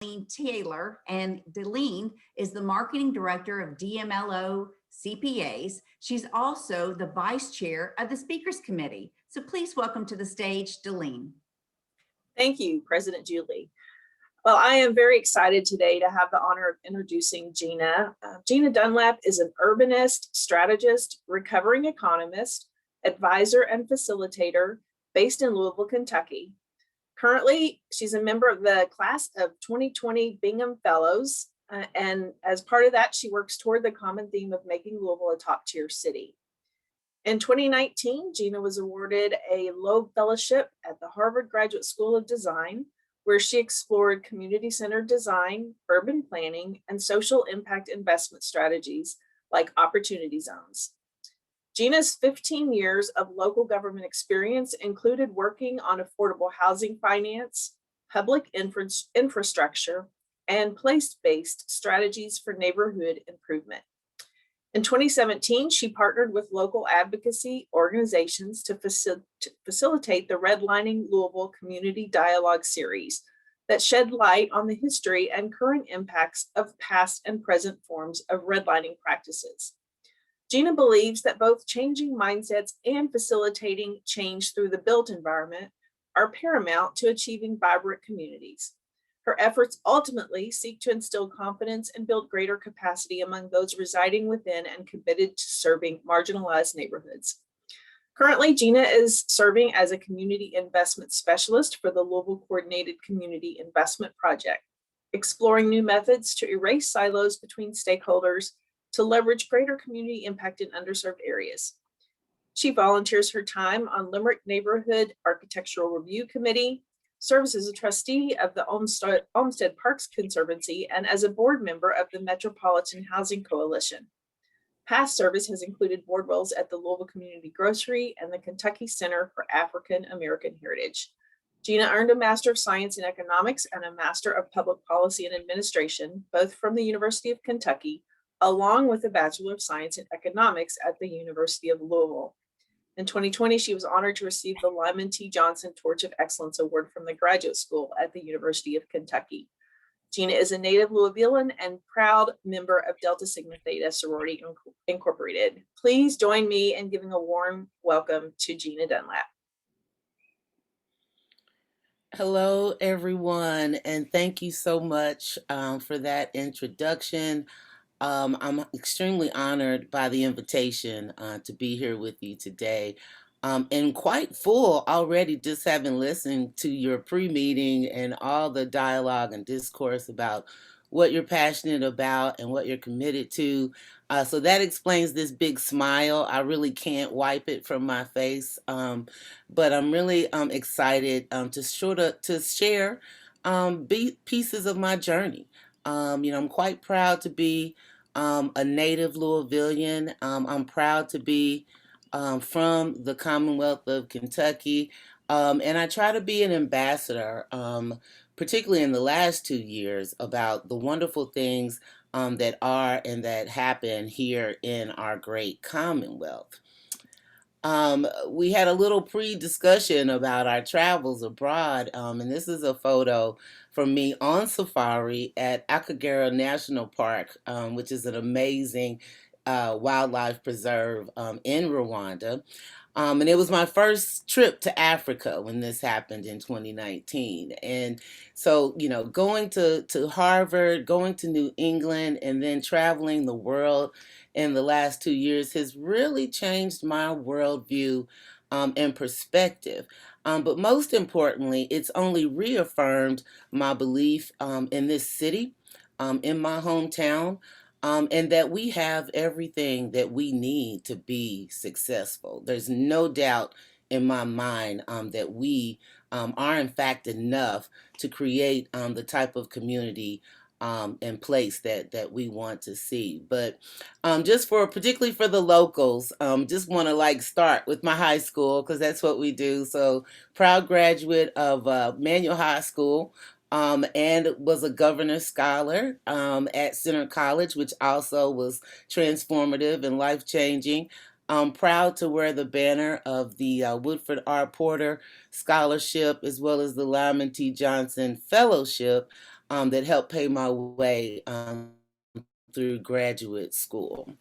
Taylor, and Deline is the marketing director of DMLO CPAs. She's also the vice chair of the speakers committee. So please welcome to the stage, Deline. Thank you, President Julie. Well, I am very excited today to have the honor of introducing Jeana. Jeana Dunlap is an urbanist, strategist, recovering economist, advisor, and facilitator based in Louisville, Kentucky. Currently, she's a member of the class of 2020 Bingham Fellows, and as part of that, she works toward the common theme of making Louisville a top-tier city. In 2019, Jeana was awarded a Loeb Fellowship at the Harvard Graduate School of Design, where she explored community-centered design, urban planning, and social impact investment strategies like opportunity zones. Jeana's 15 years of local government experience included working on affordable housing finance, public infrastructure, and place-based strategies for neighborhood improvement. In 2017, she partnered with local advocacy organizations to facilitate the Redlining Louisville Community Dialogue Series that shed light on the history and current impacts of past and present forms of redlining practices. Jeana believes that both changing mindsets and facilitating change through the built environment are paramount to achieving vibrant communities. Her efforts ultimately seek to instill confidence and build greater capacity among those residing within and committed to serving marginalized neighborhoods. Currently, Jeana is serving as a community investment specialist for the Louisville Coordinated Community Investment Project, exploring new methods to erase silos between stakeholders to leverage greater community impact in underserved areas. She volunteers her time on Limerick Neighborhood Architectural Review Committee, serves as a trustee of the Olmsted Parks Conservancy, and as a board member of the Metropolitan Housing Coalition. Past service has included board roles at the Louisville Community Grocery and the Kentucky Center for African American Heritage. Jeana earned a Master of Science in Economics and a Master of Public Policy and Administration, both from the University of Kentucky, along with a Bachelor of Science in Economics at the University of Louisville. In 2020, she was honored to receive the Lyman T. Johnson Torch of Excellence Award from the Graduate School at the University of Kentucky. Jeana is a native Louisvillian and proud member of Delta Sigma Theta Sorority Incorporated. Please join me in giving a warm welcome to Jeana Dunlap. Hello, everyone, and thank you so much for that introduction. I'm extremely honored by the invitation to be here with you today. And quite full already, just having listened to your pre-meeting and all the dialogue and discourse about what you're passionate about and what you're committed to. So that explains this big smile. I really can't wipe it from my face, but I'm really excited to share pieces of my journey. I'm quite proud to be a native Louisvillian. I'm proud to be from the Commonwealth of Kentucky, and I try to be an ambassador, particularly in the last 2 years, about the wonderful things that are and that happen here in our great Commonwealth. We had a little pre-discussion about our travels abroad, and this is a photo from me on safari at Akagera National Park, which is an amazing wildlife preserve in Rwanda. And it was my first trip to Africa when this happened in 2019. And so, going to Harvard, going to New England, and then traveling the world in the last 2 years has really changed my worldview and perspective. But most importantly, it's only reaffirmed my belief in this city, in my hometown, and that we have everything that we need to be successful. There's no doubt in my mind that we are in fact enough to create the type of community and place that we want to see. But particularly for the locals, just want to start with my high school because that's what we do. So proud graduate of Manual High School. And was a Governor Scholar at Center College, which also was transformative and life-changing. I'm proud to wear the banner of the Woodford R. Porter Scholarship as well as the Lyman T. Johnson Fellowship. that helped pay my way through graduate school.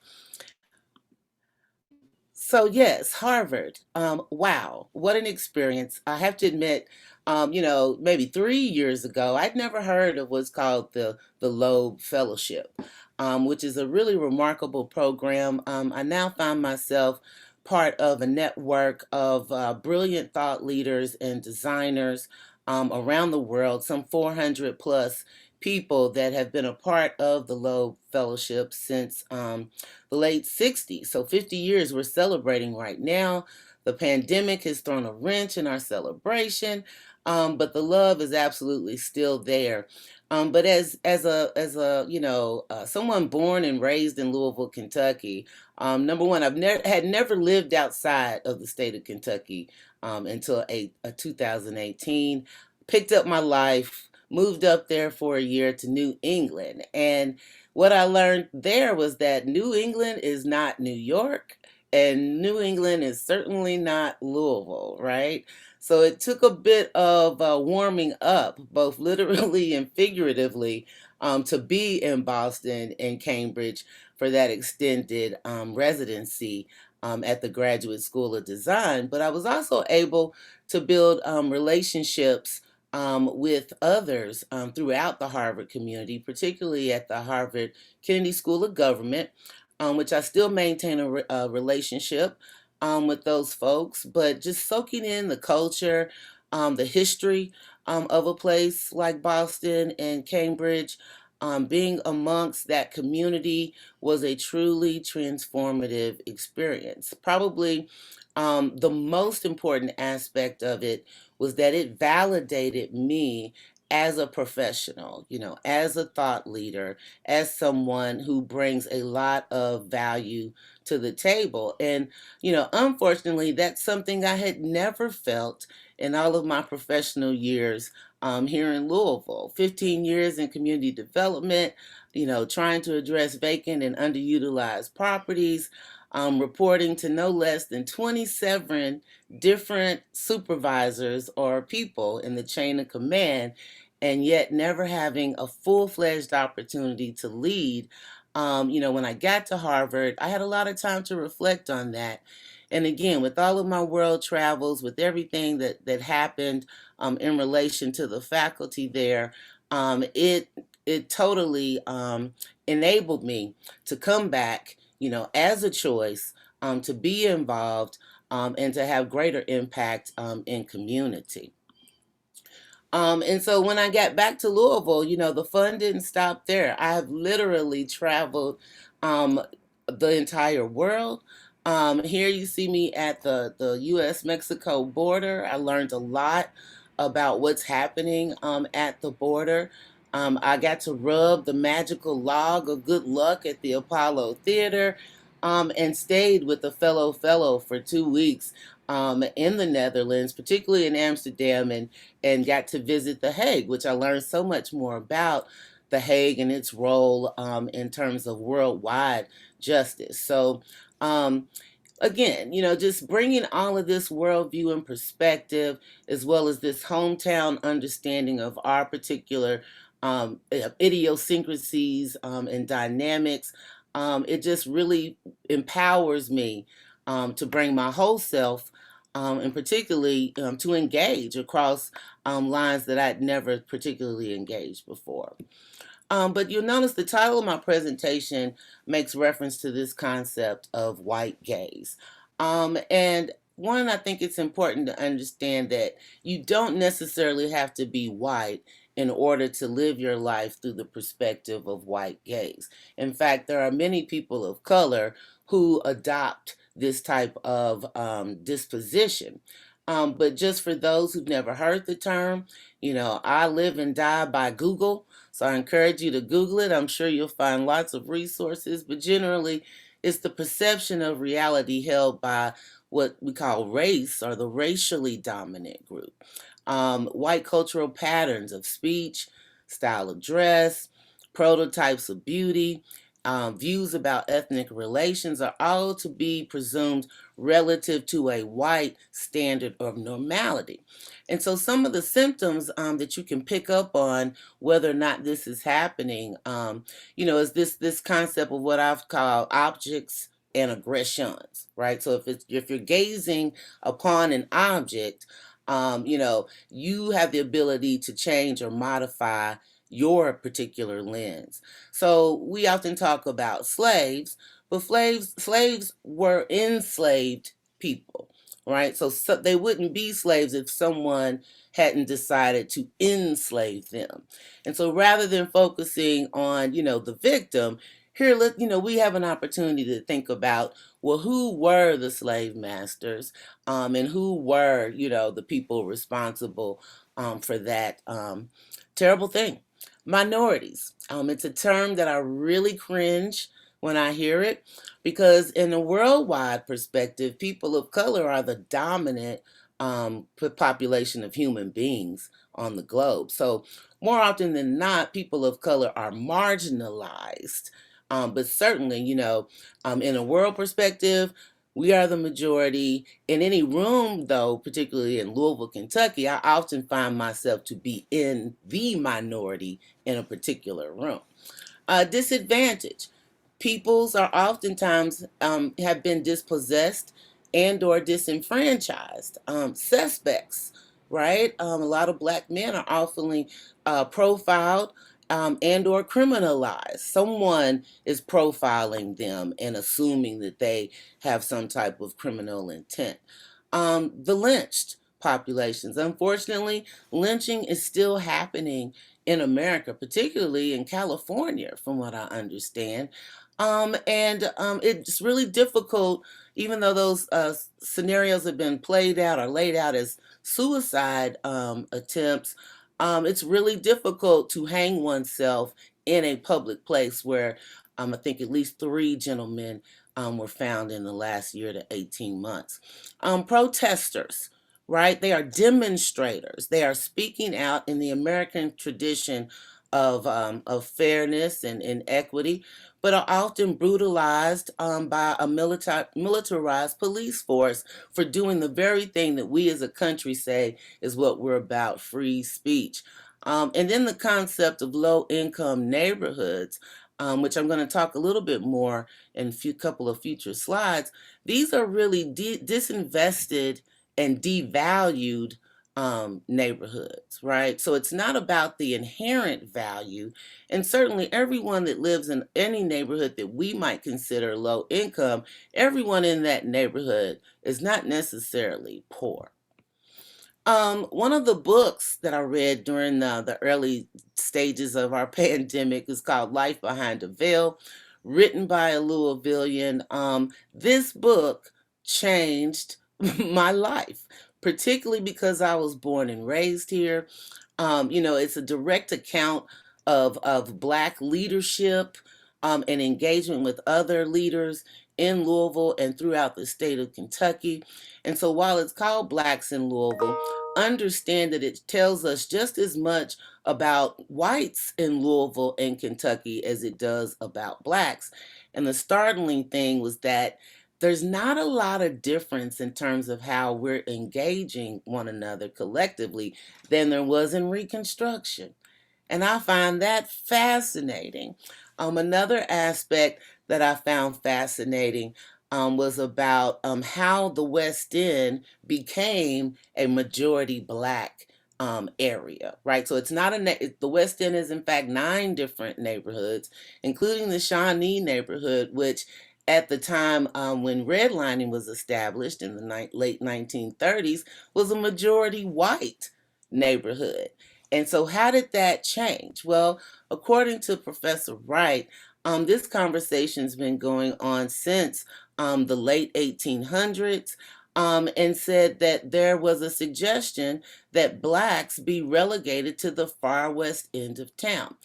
So yes, Harvard. Wow, what an experience! I have to admit, maybe 3 years ago, I'd never heard of what's called the Loeb Fellowship, which is a really remarkable program. I now find myself part of a network of brilliant thought leaders and designers around the world, some 400 plus people that have been a part of the Loeb Fellowship since the late 60s. So 50 years we're celebrating right now. The pandemic has thrown a wrench in our celebration, but the love is absolutely still there. But as a someone born and raised in Louisville, Kentucky, number one, had never lived outside of the state of Kentucky until 2018. Picked up my life, moved up there for a year to New England, and what I learned there was that New England is not New York, and New England is certainly not Louisville, right? So it took a bit of warming up, both literally and figuratively, to be in Boston and Cambridge for that extended residency at the Graduate School of Design. But I was also able to build relationships with others throughout the Harvard community, particularly at the Harvard Kennedy School of Government, which I still maintain a relationship with those folks, but just soaking in the culture, the history of a place like Boston and Cambridge. Being amongst that community was a truly transformative experience. Probably the most important aspect of it was that it validated me as a professional, as a thought leader, as someone who brings a lot of value to the table. And, unfortunately, that's something I had never felt in all of my professional years here in Louisville. 15 years in community development, trying to address vacant and underutilized properties, reporting to no less than 27 different supervisors or people in the chain of command, and yet never having a full-fledged opportunity to lead. When I got to Harvard, I had a lot of time to reflect on that. And again, with all of my world travels, with everything that happened in relation to the faculty there, it totally enabled me to come back, as a choice, to be involved and to have greater impact in community. And so when I got back to Louisville, the fun didn't stop there. I have literally traveled um, the entire world. Here you see me at the U.S.-Mexico border. I learned a lot about what's happening at the border. I got to rub the magical log of good luck at the Apollo Theater and stayed with a fellow for 2 weeks in the Netherlands, particularly in Amsterdam, and got to visit The Hague, which I learned so much more about The Hague and its role in terms of worldwide justice. So, again, just bringing all of this worldview and perspective, as well as this hometown understanding of our particular idiosyncrasies and dynamics, it just really empowers me to bring my whole self and particularly to engage across lines that I'd never particularly engaged before. But you'll notice the title of my presentation makes reference to this concept of white gaze. And one, I think it's important to understand that you don't necessarily have to be white in order to live your life through the perspective of white gaze. In fact, there are many people of color who adopt this type of disposition. But just for those who've never heard the term, I live and die by Google. So I encourage you to Google it. I'm sure you'll find lots of resources, but generally it's the perception of reality held by what we call race or the racially dominant group. White cultural patterns of speech, style of dress, prototypes of beauty, views about ethnic relations are all to be presumed relative to a white standard of normality. And so some of the symptoms that you can pick up on whether or not this is happening, is this concept of what I've called objects and aggressions, right? So if you're gazing upon an object, you have the ability to change or modify your particular lens. So we often talk about slaves, but slaves were enslaved people, right? So they wouldn't be slaves if someone hadn't decided to enslave them. And so rather than focusing on, the victim, here, we have an opportunity to think about, well, who were the slave masters, and who were, the people responsible for that terrible thing. Minorities. It's a term that I really cringe when I hear it, because in a worldwide perspective, people of color are the dominant population of human beings on the globe. So more often than not, people of color are marginalized. But certainly, in a world perspective, we are the majority. In any room, though, particularly in Louisville, Kentucky, I often find myself to be in the minority in a particular room. Disadvantage. Peoples are oftentimes have been dispossessed and or disenfranchised. Suspects, right? A lot of black men are often profiled and or criminalized. Someone is profiling them and assuming that they have some type of criminal intent. The lynched populations. Unfortunately, lynching is still happening in America, particularly in California, from what I understand. And it's really difficult, even though those scenarios have been played out or laid out as suicide attempts. It's really difficult to hang oneself in a public place where I think at least 3 gentlemen were found in the last year to 18 months. Protesters, right? They are demonstrators. They are speaking out in the American tradition of fairness and equity, but are often brutalized by a militarized police force for doing the very thing that we as a country say is what we're about, free speech. And then the concept of low-income neighborhoods, which I'm going to talk a little bit more in a couple of future slides. These are really disinvested and devalued neighborhoods, right? So it's not about the inherent value. And certainly everyone that lives in any neighborhood that we might consider low income, everyone in that neighborhood is not necessarily poor. One of the books that I read during the early stages of our pandemic is called Life Behind a Veil, written by a Louisvillian. This book changed my life, particularly because I was born and raised here. It's a direct account of Black leadership and engagement with other leaders in Louisville and throughout the state of Kentucky. And so while it's called Blacks in Louisville, understand that it tells us just as much about whites in Louisville and Kentucky as it does about Blacks. And the startling thing was that there's not a lot of difference in terms of how we're engaging one another collectively than there was in Reconstruction. And I find that fascinating. Another aspect that I found fascinating was about how the West End became a majority Black area, right? So it's not the West End is in fact 9 different neighborhoods, including the Shawnee neighborhood, which at the time when redlining was established in the late 1930s was a majority white neighborhood. And so how did that change? Well, according to Professor Wright, this conversation's been going on since the late 1800s, and said that there was a suggestion that Blacks be relegated to the far west end of town.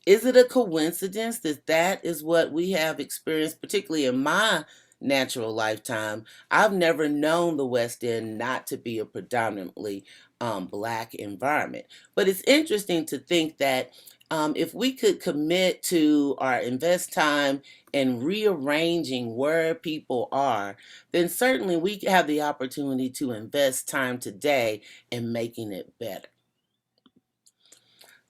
Is it a coincidence that that is what we have experienced, particularly in my natural lifetime? I've never known the West End not to be a predominantly Black environment. But it's interesting to think that If we could commit to or invest time in rearranging where people are, then certainly we have the opportunity to invest time today in making it better.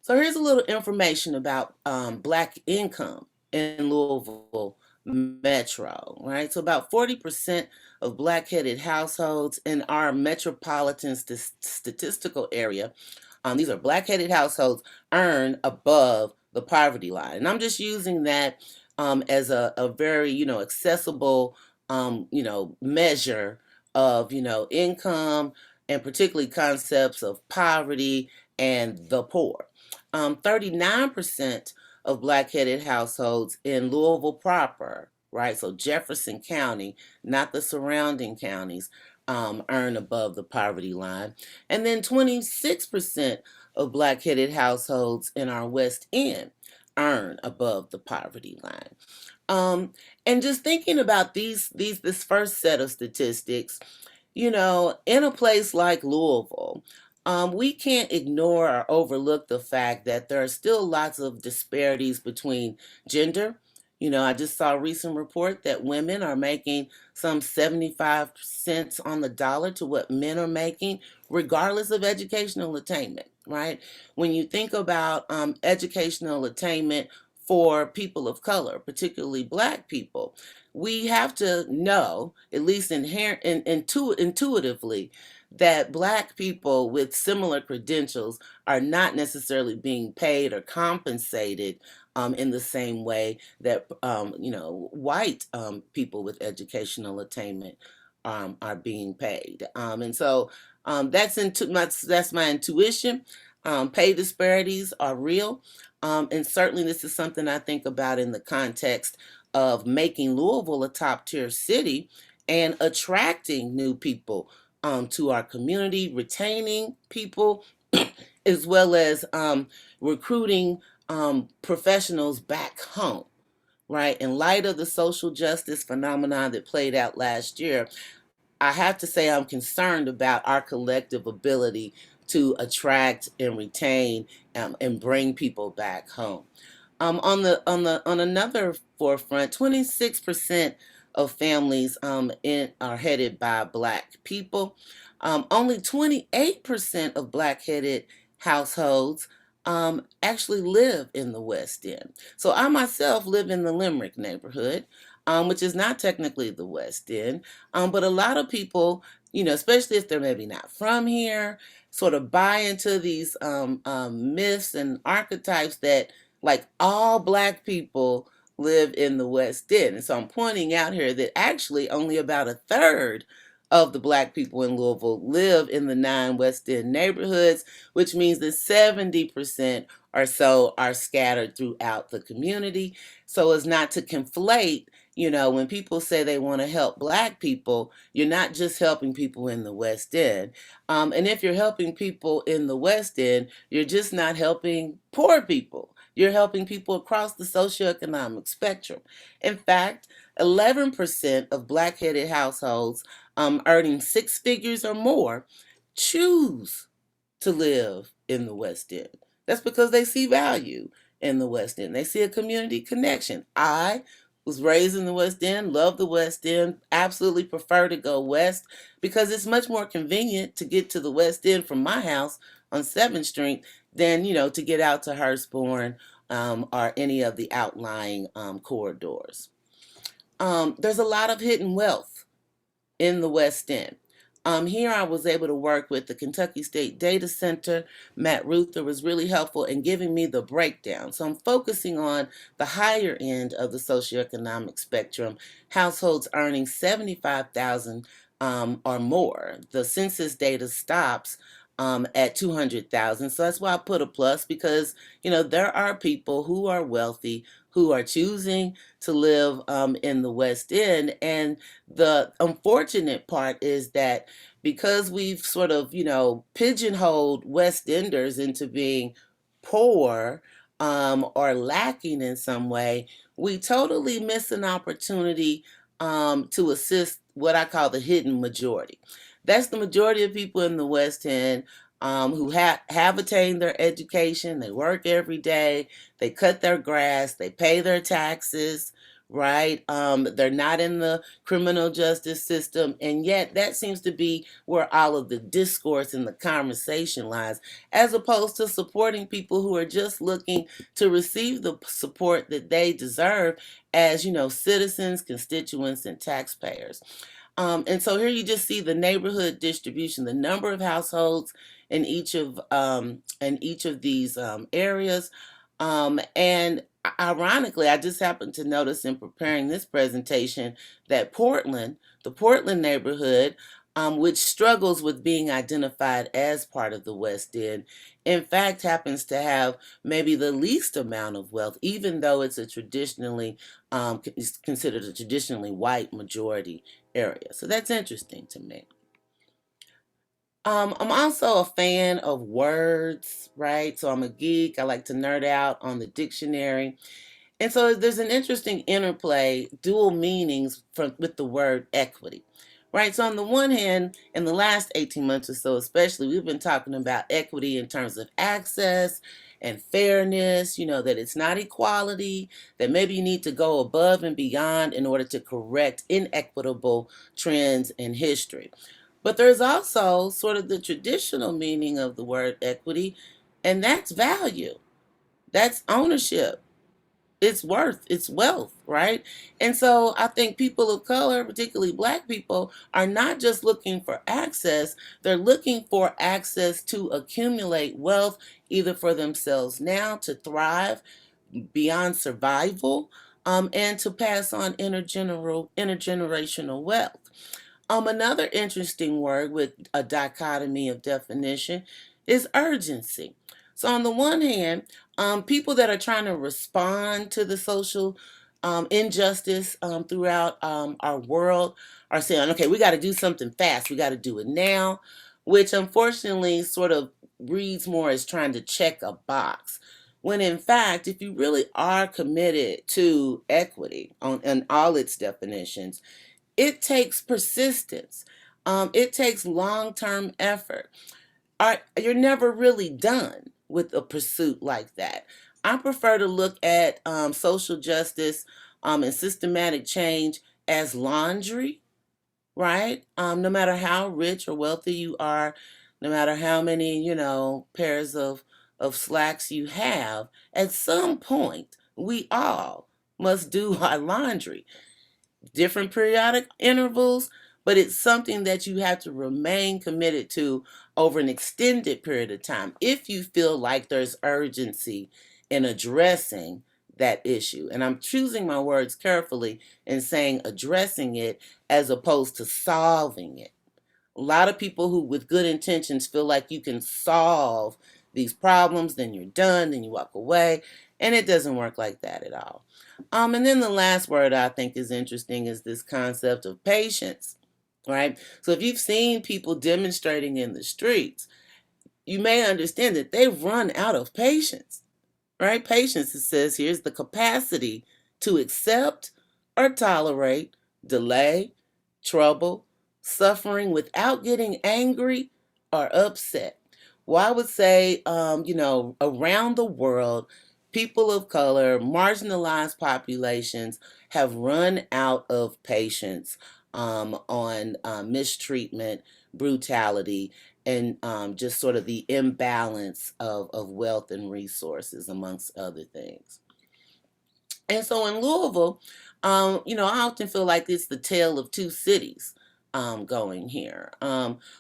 So here's a little information about Black income in Louisville Metro, right? So about 40% of Black-headed households in our metropolitan statistical area, these are Black-headed households, earn above the poverty line. And I'm just using that as a very, accessible, measure of, income and particularly concepts of poverty and the poor. 39% of Black-headed households in Louisville proper, right? So Jefferson County, not the surrounding counties, earn above the poverty line. And then 26% of Black-headed households in our West End earn above the poverty line. And just thinking about this first set of statistics, in a place like Louisville, we can't ignore or overlook the fact that there are still lots of disparities between gender. I just saw a recent report that women are making some 75 cents on the dollar to what men are making, regardless of educational attainment, right? When you think about educational attainment for people of color, particularly Black people, we have to know, at least intuitively, that Black people with similar credentials are not necessarily being paid or compensated in the same way that white people with educational attainment are being paid. And so that's my intuition. Pay disparities are real, and certainly this is something I think about in the context of making Louisville a top-tier city and attracting new people to our community, retaining people, as well as recruiting professionals back home, right? In light of the social justice phenomenon that played out last year, I have to say I'm concerned about our collective ability to attract and retain and bring people back home. On another forefront, 26% of families are headed by Black people. Only 28% of Black-headed households actually live in the West End. So I myself live in the Limerick neighborhood, which is not technically the West End, but a lot of people, especially if they're maybe not from here, sort of buy into these myths and archetypes that like all Black people live in the West End. And so I'm pointing out here that actually only about a third of the Black people in Louisville live in the 9 West End neighborhoods, which means that 70% or so are scattered throughout the community. So as not to conflate, when people say they want to help Black people, you're not just helping people in the West End. And if you're helping people in the West End, you're just not helping poor people. You're helping people across the socioeconomic spectrum. In fact, 11% of Black-headed households earning 6 figures or more choose to live in the West End. That's because they see value in the West End. They see a community connection. I was raised in the West End, love the West End, absolutely prefer to go west because it's much more convenient to get to the West End from my house on 7th Street than, to get out to Hurstbourne or any of the outlying corridors. There's a lot of hidden wealth in the West End. Here I was able to work with the Kentucky State Data Center. Matt Ruther was really helpful in giving me the breakdown. So I'm focusing on the higher end of the socioeconomic spectrum, households earning $75,000 or more. The census data stops at 200,000. So that's why I put a plus because, there are people who are wealthy who are choosing to live in the West End. And the unfortunate part is that because we've sort of, pigeonholed West Enders into being poor or lacking in some way, we totally miss an opportunity to assist what I call the hidden majority. That's the majority of people in the West End who have attained their education. They work every day. They cut their grass. They pay their taxes, right? They're not in the criminal justice system. And yet that seems to be where all of the discourse and the conversation lies, as opposed to supporting people who are just looking to receive the support that they deserve as, citizens, constituents, and taxpayers. And so here you just see the neighborhood distribution, the number of households in each of these areas. And ironically, I just happened to notice in preparing this presentation that the Portland neighborhood, which struggles with being identified as part of the West End, in fact happens to have maybe the least amount of wealth, even though it's is considered a traditionally white majority area. So that's interesting to me. I'm also a fan of words, right? So I'm a geek. I like to nerd out on the dictionary. And so there's an interesting interplay, dual meanings with the word equity, right? So on the one hand, in the last 18 months or so especially, we've been talking about equity in terms of access and fairness, that it's not equality, that maybe you need to go above and beyond in order to correct inequitable trends in history. But there's also sort of the traditional meaning of the word equity, and that's value, that's ownership, it's worth, it's wealth, right? And so I think people of color, particularly Black people, are not just looking for access, they're looking for access to accumulate wealth, either for themselves now to thrive beyond survival, and to pass on intergenerational wealth. Another interesting word with a dichotomy of definition is urgency. So on the one hand, people that are trying to respond to the social injustice throughout our world are saying, okay, we got to do something fast. We got to do it now, which unfortunately sort of reads more as trying to check a box. When in fact, if you really are committed to equity in all its definitions, it takes persistence. It takes long-term effort. You're never really done with a pursuit like that. I prefer to look at social justice and systematic change as laundry, right? No matter how rich or wealthy you are, no matter how many, pairs of slacks you have, at some point, we all must do our laundry. Different periodic intervals, but it's something that you have to remain committed to over an extended period of time if you feel like there's urgency in addressing that issue. And I'm choosing my words carefully in saying addressing it as opposed to solving it. A lot of people who with good intentions feel like you can solve these problems, then you're done, then you walk away, and it doesn't work like that at all. And then the last word I think is interesting is this concept of patience, right? So if you've seen people demonstrating in the streets, you may understand that they've run out of patience, right? Patience, it says here, is the capacity to accept or tolerate delay, trouble, suffering without getting angry or upset. Well, I would say, around the world, people of color, marginalized populations have run out of patience on mistreatment, brutality, and just sort of the imbalance of wealth and resources, amongst other things. And so in Louisville, I often feel like it's the tale of two cities going here.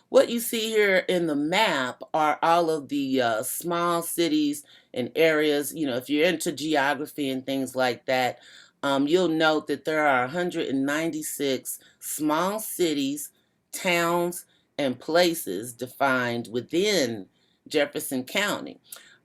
What you see here in the map are all of the small cities and areas. If you're into geography and things like that, you'll note that there are 196 small cities, towns, and places defined within Jefferson County.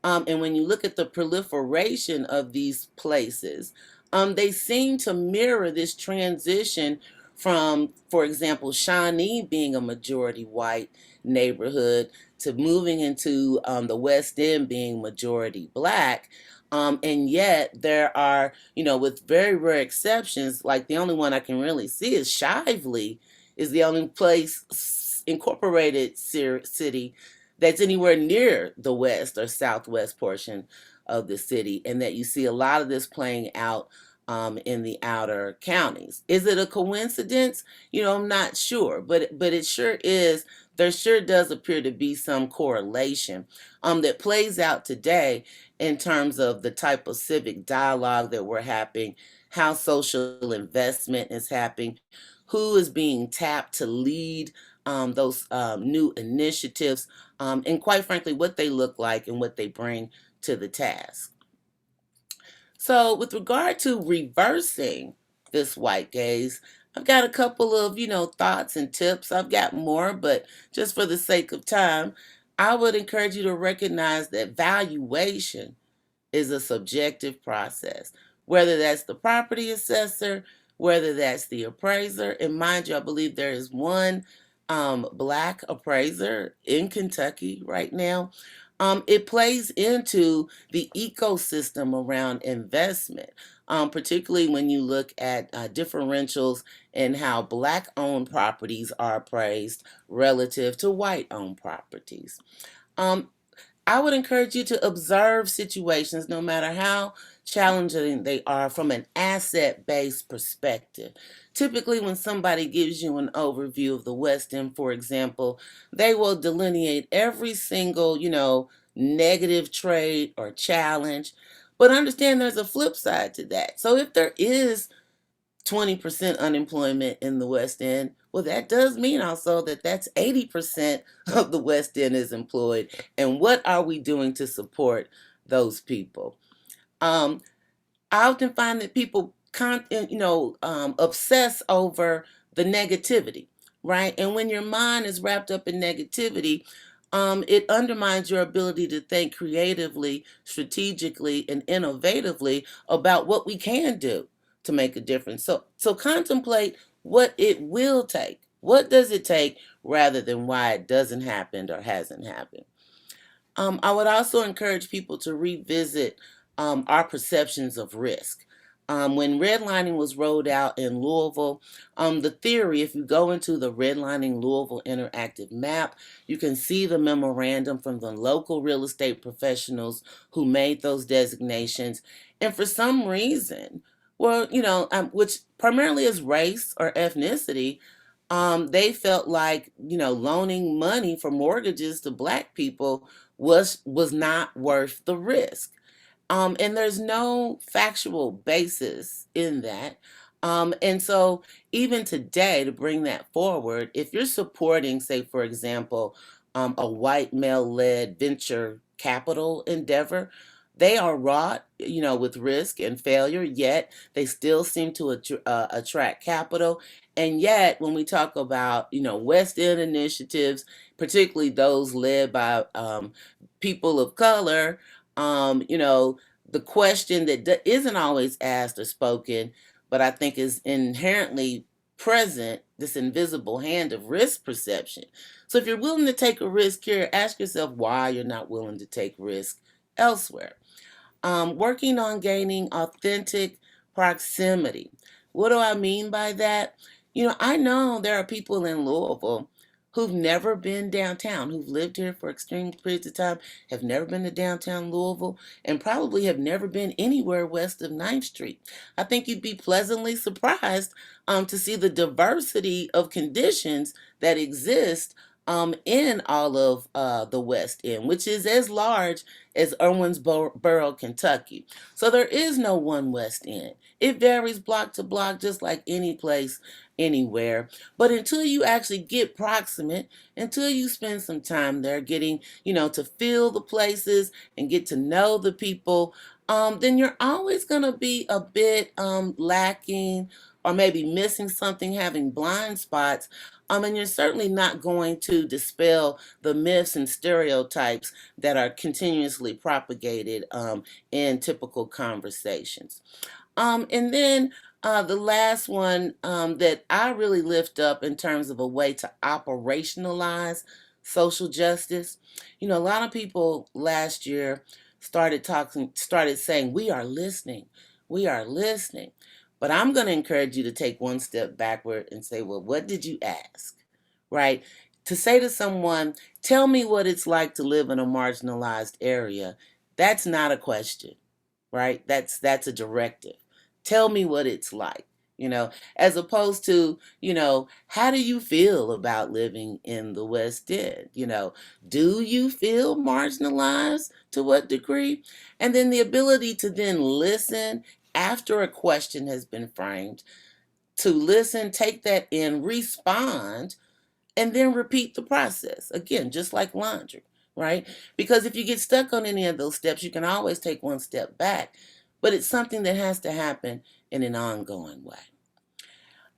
And when you look at the proliferation of these places, they seem to mirror this transition from, for example, Shawnee being a majority white neighborhood to moving into the West End being majority Black. And yet there are, with very rare exceptions, like the only one I can really see is Shively is the only place, incorporated city that's anywhere near the west or southwest portion of the city, and that you see a lot of this playing out in the outer counties. Is it a coincidence? I'm not sure, but it sure is. There sure does appear to be some correlation that plays out today in terms of the type of civic dialogue that we're having, how social investment is happening, who is being tapped to lead those new initiatives, and quite frankly, what they look like and what they bring to the task. So, with regard to reversing this white gaze, I've got a couple of, thoughts and tips. I've got more, but just for the sake of time, I would encourage you to recognize that valuation is a subjective process, whether that's the property assessor, whether that's the appraiser. And mind you, I believe there is one Black appraiser in Kentucky right now. It plays into the ecosystem around investment, particularly when you look at differentials in how Black owned properties are appraised relative to white owned properties. Um, I would encourage you to observe situations, no matter how challenging they are, from an asset-based perspective. Typically, when somebody gives you an overview of the West End, for example, they will delineate every single, negative trait or challenge. But understand there's a flip side to that. So if there is 20% unemployment in the West End, well, that does mean also that that's 80% of the West End is employed. And what are we doing to support those people? I often find that people obsess over the negativity, right? And when your mind is wrapped up in negativity, it undermines your ability to think creatively, strategically, and innovatively about what we can do to make a difference. So contemplate what it will take. What does it take, rather than why it doesn't happen or hasn't happened. I would also encourage people to revisit our perceptions of risk. When redlining was rolled out in Louisville, the theory, if you go into the Redlining Louisville interactive map, you can see the memorandum from the local real estate professionals who made those designations. And for some reason, well, which primarily is race or ethnicity, they felt like, loaning money for mortgages to Black people was not worth the risk. And there's no factual basis in that. And so even today, to bring that forward, if you're supporting, say, for example, a white male-led venture capital endeavor, they are wrought, with risk and failure, yet they still seem to attract capital. And yet, when we talk about, West End initiatives, particularly those led by people of color, the question that isn't always asked or spoken, but I think is inherently present, this invisible hand of risk perception. So if you're willing to take a risk here, ask yourself why you're not willing to take risk elsewhere. Working on gaining authentic proximity. What do I mean by that? I know there are people in Louisville who've never been downtown, who've lived here for extreme periods of time, have never been to downtown Louisville, and probably have never been anywhere west of 9th Street. I think you'd be pleasantly surprised to see the diversity of conditions that exist in all of the West End, which is as large as Owensboro, Kentucky. So there is no one West End. It varies block to block, just like any place, anywhere. But until you actually get proximate, until you spend some time there getting, to feel the places and get to know the people, then you're always going to be a bit lacking, or maybe missing something, having blind spots. And you're certainly not going to dispel the myths and stereotypes that are continuously propagated in typical conversations. And then the last one that I really lift up in terms of a way to operationalize social justice. A lot of people last year started saying, we are listening, we are listening. But I'm going to encourage you to take one step backward and say, well, what did you ask? Right? To say to someone, tell me what it's like to live in a marginalized area, that's not a question, right? That's a directive. Tell me what it's like, as opposed to, how do you feel about living in the West End? Do you feel marginalized? To what degree? And then the ability to then listen after a question has been framed, to listen, take that in, respond, and then repeat the process. Again, just like laundry, right? Because if you get stuck on any of those steps, you can always take one step back, but it's something that has to happen in an ongoing way.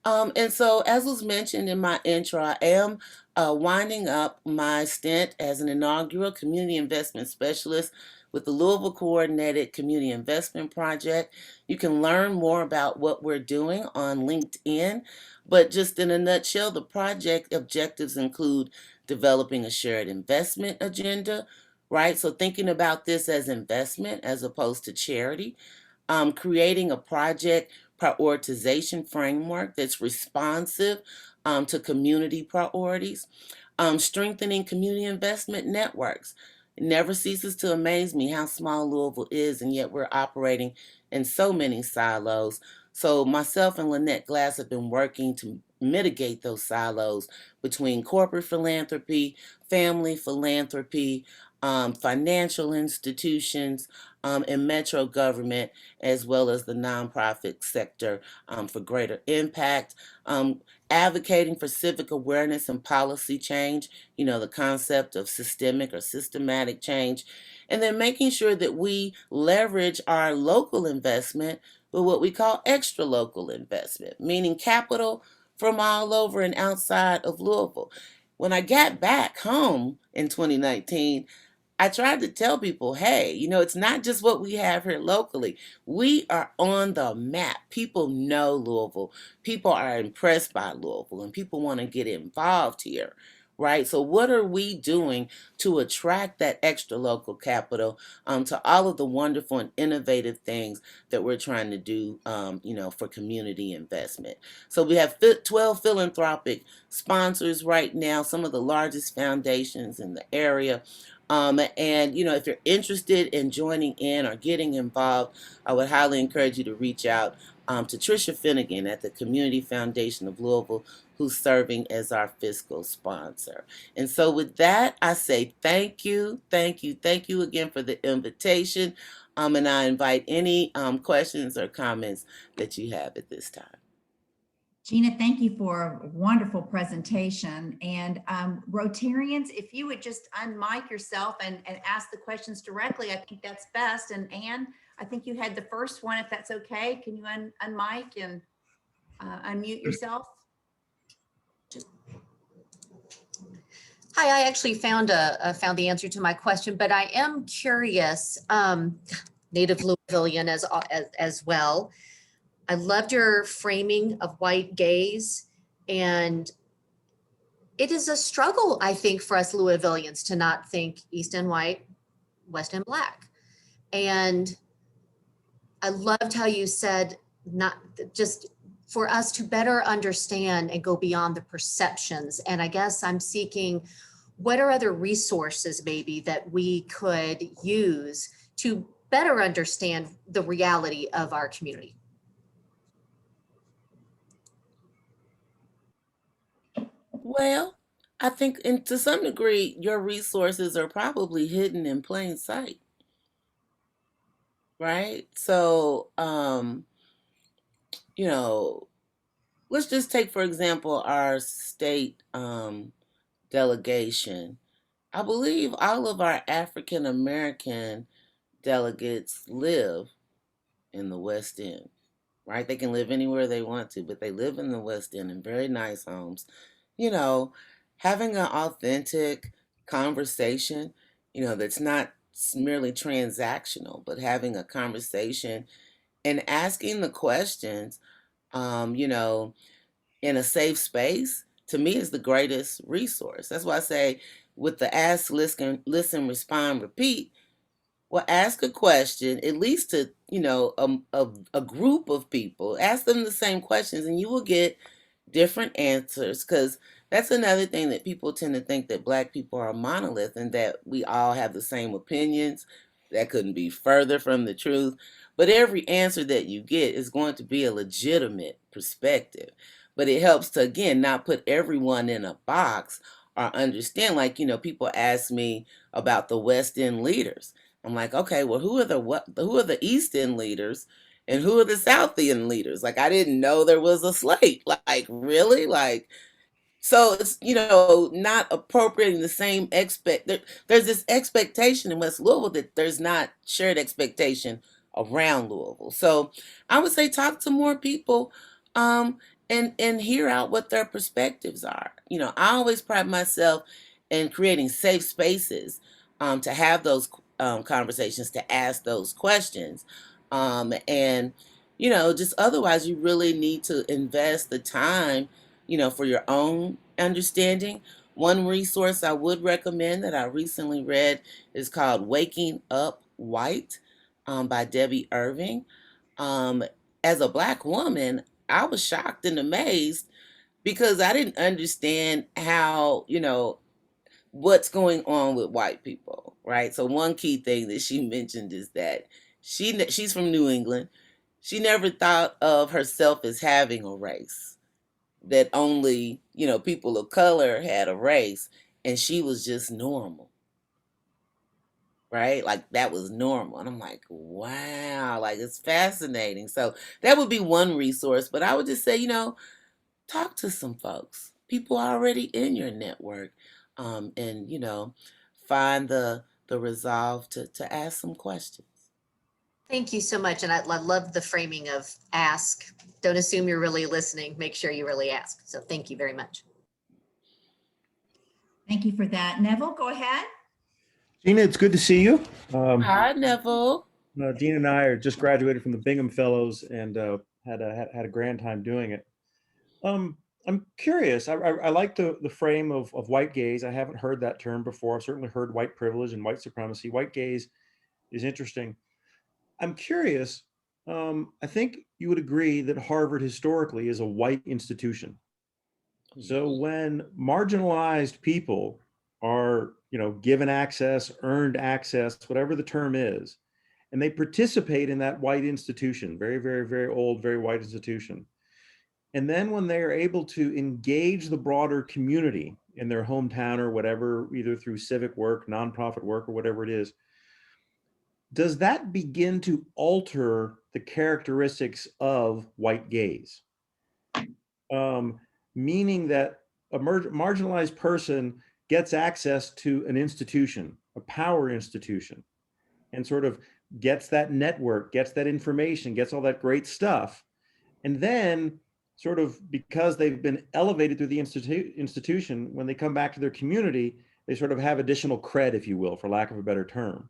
And so, as was mentioned in my intro, I am winding up my stint as an inaugural community investment specialist with the Louisville Coordinated Community Investment Project. You can learn more about what we're doing on LinkedIn, but just in a nutshell, the project objectives include developing a shared investment agenda, right? So, thinking about this as investment as opposed to charity, creating a project prioritization framework that's responsive to community priorities, strengthening community investment networks. It never ceases to amaze me how small Louisville is, and yet we're operating in so many silos. So, myself and Lynette Glass have been working to mitigate those silos between corporate philanthropy, family philanthropy, financial institutions, and metro government, as well as the nonprofit sector for greater impact. Advocating for civic awareness and policy change, the concept of systemic or systematic change, and then making sure that we leverage our local investment with what we call extra local investment, meaning capital from all over and outside of Louisville. When I got back home in 2019, I tried to tell people, hey, it's not just what we have here locally. We are on the map. People know Louisville. People are impressed by Louisville, and people want to get involved here, right? So what are we doing to attract that extra local capital to all of the wonderful and innovative things that we're trying to do, for community investment? So we have 12 philanthropic sponsors right now, some of the largest foundations in the area. And if you're interested in joining in or getting involved, I would highly encourage you to reach out to Tricia Finnegan at the Community Foundation of Louisville, who's serving as our fiscal sponsor. And so with that, I say thank you again for the invitation. And I invite any questions or comments that you have at this time. Jeana, thank you for a wonderful presentation. And Rotarians, if you would just unmic yourself and ask the questions directly, I think that's best. And Anne, I think you had the first one, if that's okay. Can you unmic and unmute yourself? Hi, I actually found the answer to my question, but I am curious, native Louisvillian as well. I loved your framing of white gaze, and it is a struggle, I think, for us Louisvillians to not think East End white, West End black. And I loved how you said not just for us to better understand and go beyond the perceptions. And I guess I'm seeking what are other resources maybe that we could use to better understand the reality of our community. Well, I think, and to some degree, your resources are probably hidden in plain sight, right? So, let's just take, for example, our state delegation. I believe all of our African American delegates live in the West End, right? They can live anywhere they want to, but they live in the West End in very nice homes. Having an authentic conversation, that's not merely transactional, but having a conversation and asking the questions, in a safe space, to me is the greatest resource. That's why I say with the ask, listen, respond, repeat. Well, ask a question, at least to, a group of people. Ask them the same questions and you will get different answers, because That's another thing that people tend to think that Black people are a monolith and that we all have the same opinions. That couldn't be further from the truth. But every answer that you get is going to be a legitimate perspective. But it helps to, again, not put everyone in a box or understand. Like, people ask me about the West End leaders. I'm like, okay, well, who are the East End leaders and who are the South End leaders? Like, I didn't know there was a slate. Like, really? Like, so it's, not appropriating the same there's this expectation in West Louisville that there's not shared expectation around Louisville. So I would say talk to more people, and hear out what their perspectives are. I always pride myself in creating safe spaces, to have those conversations, to ask those questions. And just otherwise you really need to invest the time, for your own understanding. One resource I would recommend that I recently read is called Waking Up White, by Debbie Irving. Um, as a Black woman, I was shocked and amazed because I didn't understand how, what's going on with white people, right? So one key thing that she mentioned is that she's from New England. She never thought of herself as having a race, that only, people of color had a race, and she was just normal, right? Like that was normal. And I'm like, wow, like it's fascinating. So that would be one resource, but I would just say, talk to some folks, people already in your network, and, find the resolve to ask some questions. Thank you so much. And I love the framing of ask. Don't assume you're really listening. Make sure you really ask. So thank you very much. Thank you for that. Neville, go ahead. Jeana, it's good to see you. Hi, Neville. Jeana and I are just graduated from the Bingham Fellows and had a grand time doing it. I'm curious. I like the frame of white gaze. I haven't heard that term before. I've certainly heard white privilege and white supremacy. White gaze is interesting. I'm curious. I think you would agree that Harvard historically is a white institution. So when marginalized people are, given access, earned access, whatever the term is, and they participate in that white institution, very, very, very old, very white institution. And then when they are able to engage the broader community in their hometown or whatever, either through civic work, nonprofit work, or whatever it is, does that begin to alter the characteristics of white gaze? Meaning that a marginalized person gets access to an institution, a power institution, and sort of gets that network, gets that information, gets all that great stuff. And then sort of because they've been elevated through the institution, when they come back to their community, they sort of have additional cred, if you will, for lack of a better term.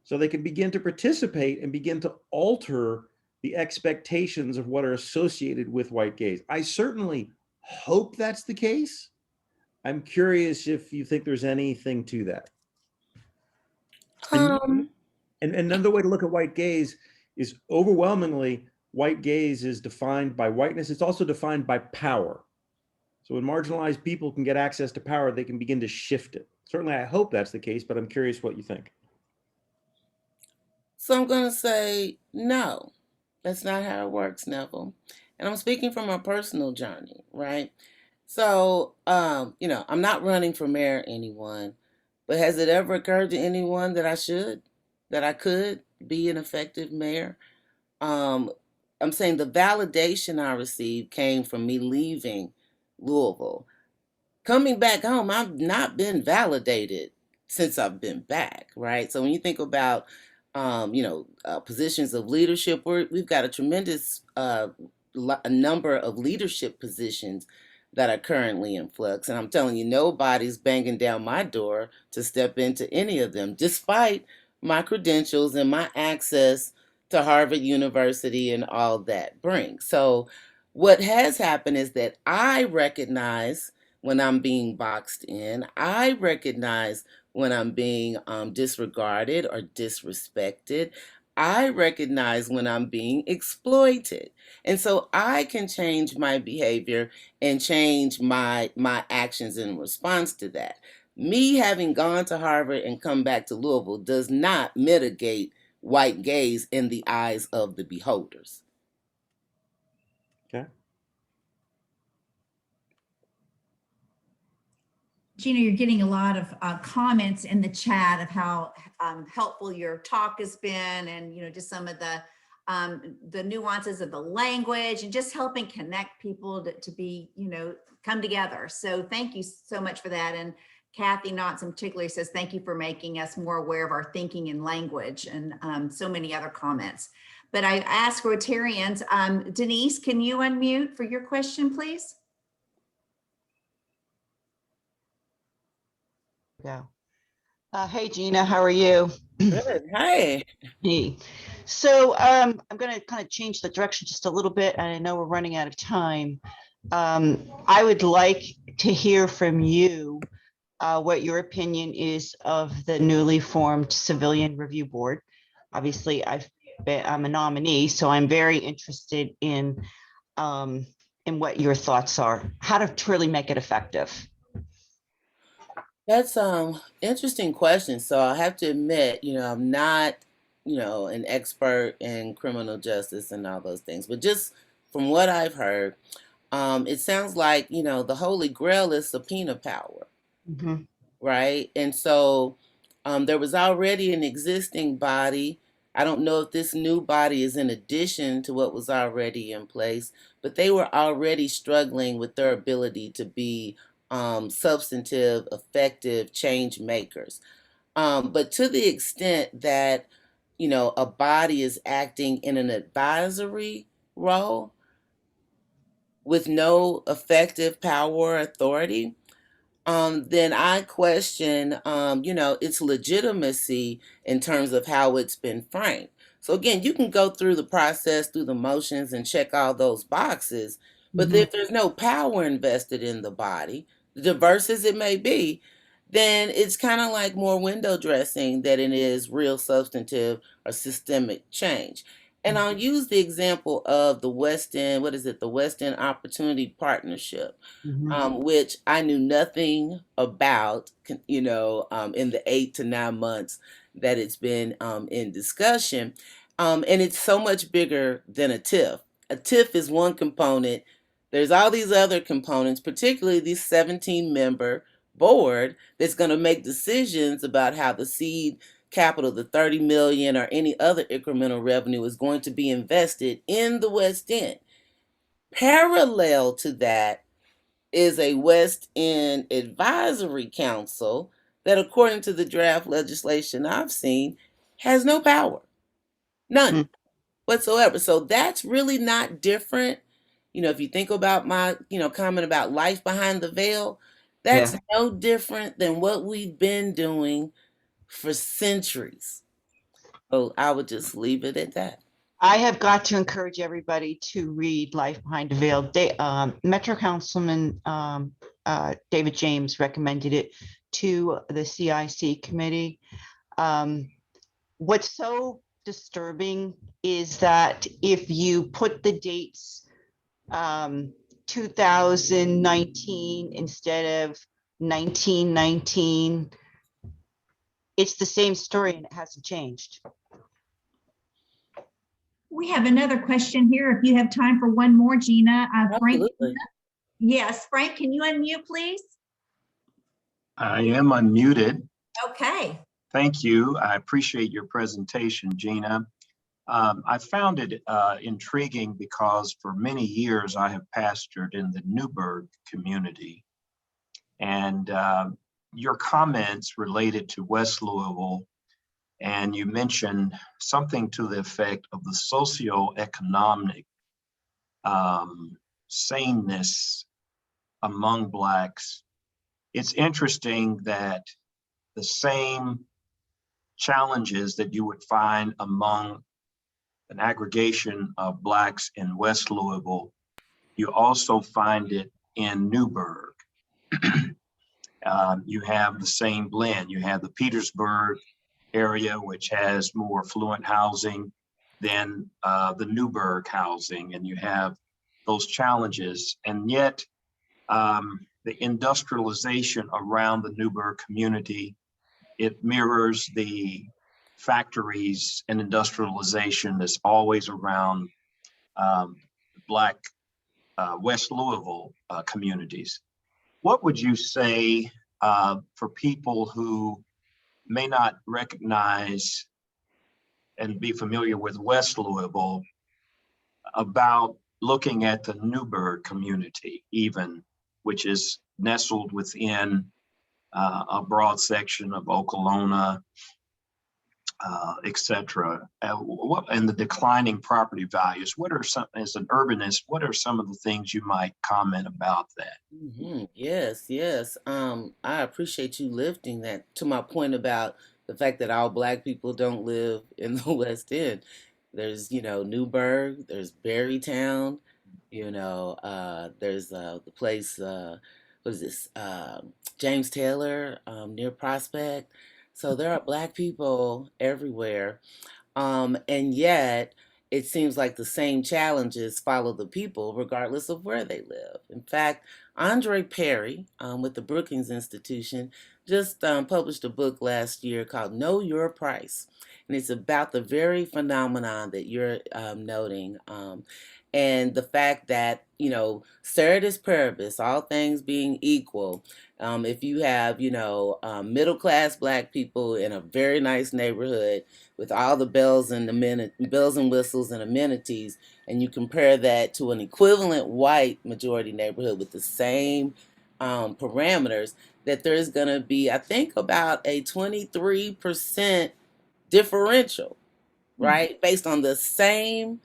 So they can begin to participate and begin to alter the expectations of what are associated with white gaze. I certainly hope that's the case. I'm curious if you think there's anything to that. Um, And another way to look at white gaze is overwhelmingly white gaze is defined by whiteness. It's also defined by power. So when marginalized people can get access to power, they can begin to shift it. Certainly, I hope that's the case, but I'm curious what you think. So I'm going to say no. That's not how it works, Neville. And I'm speaking from a personal journey, right? So, I'm not running for mayor anyone, but has it ever occurred to anyone that I could be an effective mayor? Um, I'm saying the validation I received came from me leaving Louisville. Coming back home, I've not been validated since I've been back, right? So when you think about, positions of leadership, we've got a tremendous a number of leadership positions that are currently in flux. And I'm telling you, nobody's banging down my door to step into any of them, despite my credentials and my access to Harvard University and all that brings. So what has happened is that I recognize when I'm being boxed in. I recognize when I'm being disregarded or disrespected. I recognize when I'm being exploited. And so I can change my behavior and change my actions in response to that. Me having gone to Harvard and come back to Louisville does not mitigate white gaze in the eyes of the beholders. Okay. Jeana, you're getting a lot of comments in the chat of how helpful your talk has been, and just some of the nuances of the language, and just helping connect people to be come together. So thank you so much for that. And Kathy Knotts in particular says thank you for making us more aware of our thinking and language, and so many other comments. But I ask Rotarians, Denise, can you unmute for your question, please? Go. Hey, Jeana, how are you? Good. Hey. Hey. So I'm going to kind of change the direction just a little bit, and I know we're running out of time. I would like to hear from you what your opinion is of the newly formed Civilian Review Board. Obviously, I'm a nominee, so I'm very interested in what your thoughts are, how to truly make it effective. That's interesting question. So I have to admit, I'm not, an expert in criminal justice and all those things, but just from what I've heard, it sounds like, the Holy Grail is subpoena power, Mhm. right? And so there was already an existing body. I don't know if this new body is in addition to what was already in place, but they were already struggling with their ability to be substantive, effective change makers. But to the extent that, a body is acting in an advisory role with no effective power or authority, then I question, its legitimacy in terms of how it's been framed. So again, you can go through the process, through the motions, and check all those boxes, but Mhm. if there's no power invested in the body, diverse as it may be, then it's kind of like more window dressing than it is real substantive or systemic change. And I'll use the example of the West End, what is it, the West End Opportunity Partnership, Mhm. which I knew nothing about, in the 8 to 9 months that it's been in discussion. And it's so much bigger than a TIF. A TIF is one component. There's all these other components, particularly this 17-member board that's going to make decisions about how the seed capital, the 30 million or any other incremental revenue is going to be invested in the West End. Parallel to that is a West End Advisory Council that, according to the draft legislation I've seen, has no power. None Mm. whatsoever. So that's really not different. If you think about my, comment about life behind the veil, that's Yeah. no different than what we've been doing for centuries. So I would just leave it at that. I have got to encourage everybody to read Life Behind a Veil. Metro Councilman David James recommended it to the CIC committee. What's so disturbing is that if you put the dates 2019 instead of 1919, it's the same story and it hasn't changed. We have another question here. If you have time for one more, Jeana. Frank, Absolutely. yes, Frank, can you unmute, please? I am unmuted. Okay. Thank you. I appreciate your presentation, Jeana. I found it intriguing because for many years I have pastored in the Newburgh community. And your comments related to West Louisville, and you mentioned something to the effect of the socioeconomic sameness among Blacks. It's interesting that the same challenges that you would find among an aggregation of Blacks in West Louisville, you also find it in Newburgh. You have the same blend. You have the Petersburg area, which has more affluent housing than the Newburgh housing, and you have those challenges. And yet the industrialization around the Newburgh community, it mirrors the factories and industrialization that's always around Black West Louisville communities. What would you say for people who may not recognize and be familiar with West Louisville about looking at the Newburgh community, even, which is nestled within a broad section of Okolona, et cetera, and the declining property values? What are some, as an urbanist, what are some of the things you might comment about that? Yes, yes. I appreciate you lifting that to my point about the fact that all Black people don't live in the West End. There's, Newburgh, there's Berrytown, there's the place, what is this, James Taylor, near Prospect. So there are Black people everywhere. And yet, it seems like the same challenges follow the people regardless of where they live. In fact, Andre Perry with the Brookings Institution just published a book last year called Know Your Price. And it's about the very phenomenon that you're noting. And the fact that, ceteris paribus, all things being equal, if you have, middle class Black people in a very nice neighborhood with all the bells and whistles and amenities, and you compare that to an equivalent white majority neighborhood with the same parameters, that there's going to be, I think, about a 23% differential, right, based on the same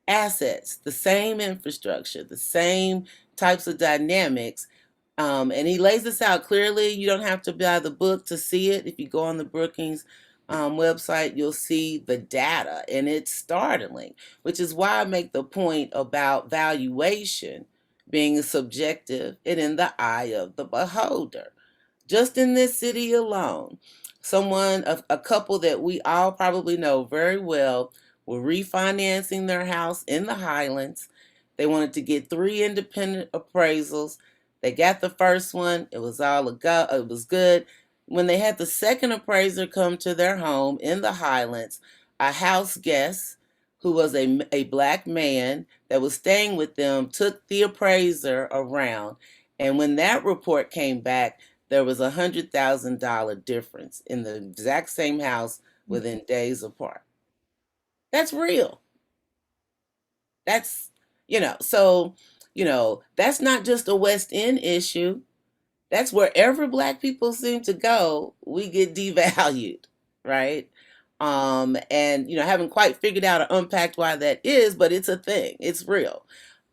assets, the same infrastructure, the same types of dynamics. And he lays this out clearly. You don't have to buy the book to see it. If you go on the Brookings website, you'll see the data, and it's startling, which is why I make the point about valuation being subjective and in the eye of the beholder. Just in this city alone, a couple that we all probably know very well, were refinancing their house in the Highlands. They wanted to get 3 independent appraisals. They got the first one. It was all it was good. When they had the second appraiser come to their home in the Highlands, a house guest who was a Black man that was staying with them took the appraiser around. And when that report came back, there was $100,000 difference in the exact same house within days apart. That's real. That's, so, that's not just a West End issue. That's wherever Black people seem to go, we get devalued, right? And, haven't quite figured out or unpacked why that is, but it's a thing. It's real.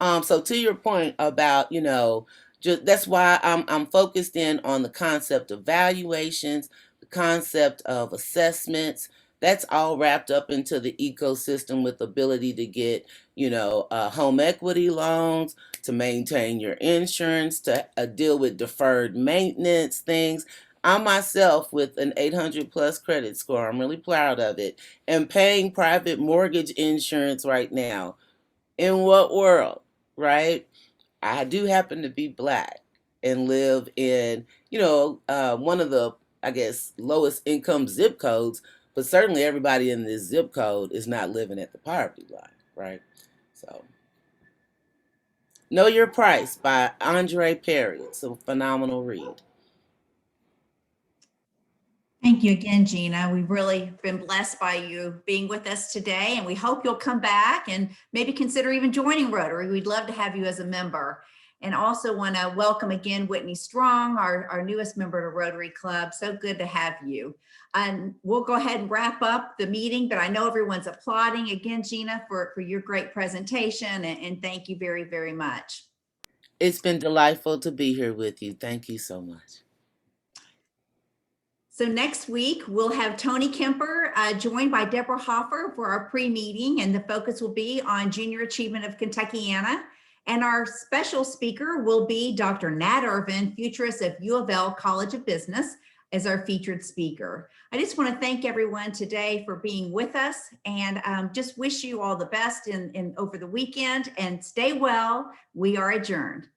So to your point about, that's why I'm focused in on the concept of valuations, the concept of assessments. That's all wrapped up into the ecosystem with the ability to get, home equity loans, to maintain your insurance, to deal with deferred maintenance things. I myself, with an 800 plus credit score, I'm really proud of it, and paying private mortgage insurance right now. In what world, right? I do happen to be Black and live in, one of the, I guess, lowest income zip codes, but certainly everybody in this zip code is not living at the poverty line, right? So, Know Your Price by Andre Perry. It's a phenomenal read. Thank you again, Jeana. We've really been blessed by you being with us today, and we hope you'll come back and maybe consider even joining Rotary. We'd love to have you as a member. And also want to welcome again Whitney Strong, our newest member to Rotary Club. So good to have you. And we'll go ahead and wrap up the meeting, but I know everyone's applauding again, Jeana, for your great presentation, and thank you very, very much. It's been delightful to be here with you. Thank you so much. So next week, we'll have Tony Kemper joined by Deborah Hoffer for our pre-meeting, and the focus will be on junior achievement of Kentuckiana. And our special speaker will be Dr. Nat Irvin, futurist of U of L College of Business. as our featured speaker. I just want to thank everyone today for being with us, and just wish you all the best in over the weekend, and stay well. We are adjourned.